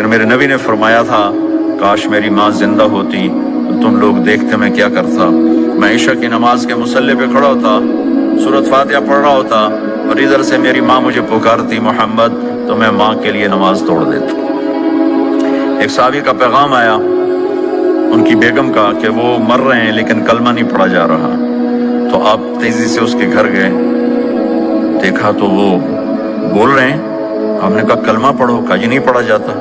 لیکن میرے نبی نے فرمایا تھا کاش میری ماں زندہ ہوتی تو تم لوگ دیکھتے میں کیا کرتا. میں عشاء کی نماز کے مصلی پہ کھڑا ہوتا, سورۃ فاتحہ پڑھ رہا ہوتا, اور ادھر سے میری ماں مجھے پکارتی محمد, تو میں ماں کے لیے نماز توڑ دیتا. ایک صحابی کا پیغام آیا ان کی بیگم کا کہ وہ مر رہے ہیں لیکن کلمہ نہیں پڑھا جا رہا. تو آپ تیزی سے اس کے گھر گئے, دیکھا تو وہ بول رہے ہیں. آپ نے کہا کلمہ پڑھو. کہا جی نہیں پڑھا جاتا.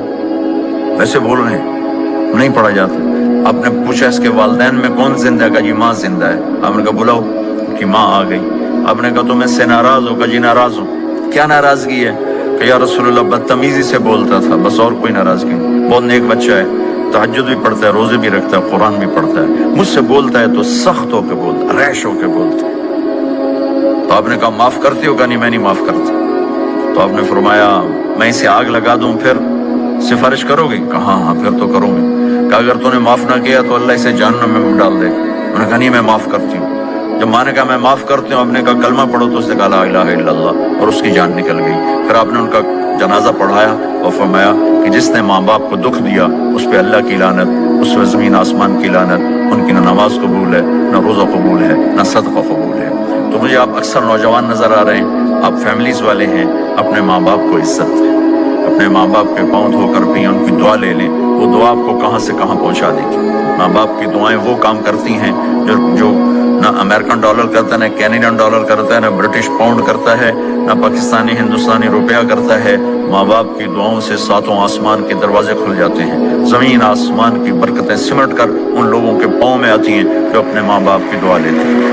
ویسے بول رہے ہیں نہیں پڑھا جاتا. آپ نے پوچھا اس کے والدین میں کون زندہ ہے؟ کہا جی ماں زندہ ہے. آپ نے کہا بلاؤ. کہ ماں آ گئی. آپ نے کہا تم اس سے ناراض ہو؟ کہا جی ناراض ہوں. کیا ناراضگی ہے؟ کہ یا رسول اللہ بدتمیزی سے بولتا تھا, بس اور کوئی ناراضگی نہیں. بہت نیک بچہ ہے, تہجد بھی پڑھتا ہے, روزے بھی رکھتا ہے, قرآن بھی پڑھتا ہے. مجھ سے بولتا ہے تو سخت ہو کے بولتا, ریش ہو کے بولتا. تو آپ نے کہا معاف کرتی ہو؟ کہا نہیں میں نہیں معاف کرتا. تو آپ نے فرمایا میں اسے آگ لگا دوں پھر سفارش کرو گے؟ کہا ہاں پھر تو کروں گی. کہ اگر تو نے معاف نہ کیا تو اللہ اسے جہنم میں ڈال دے. انہوں نے کہا نہیں میں معاف کرتی ہوں. جب ماں نے کہا میں معاف کرتی ہوں, آپ نے کہا کلمہ پڑھو, تو اس نے کہا لا الہ الا اللہ, اور اس کی جان نکل گئی. پھر آپ نے ان کا جنازہ پڑھایا اور فرمایا کہ جس نے ماں باپ کو دکھ دیا اس پہ اللہ کی لعنت, اس پہ زمین آسمان کی لعنت. ان کی نہ نماز قبول ہے, نہ روزہ قبول ہے, نہ صدقہ قبول ہے. تو مجھے آپ اکثر نوجوان نظر آ رہے ہیں, آپ فیملیز والے ہیں, اپنے ماں باپ کو عزت دیں, اپنے ماں باپ کے پاؤں دھو کر بھی ان کی دعا لے لیں. وہ دعا آپ کو کہاں سے کہاں پہنچا دے گی. ماں باپ کی دعائیں وہ کام کرتی ہیں جو نہ امریکن ڈالر کرتا ہے, نہ کینیڈین ڈالر کرتا ہے, نہ برٹش پاؤنڈ کرتا ہے, نہ پاکستانی ہندوستانی روپیہ کرتا ہے. ماں باپ کی دعاؤں سے ساتوں آسمان کے دروازے کھل جاتے ہیں. زمین آسمان کی برکتیں سمٹ کر ان لوگوں کے پاؤں میں آتی ہیں جو اپنے ماں باپ کی دعا لیتے ہیں.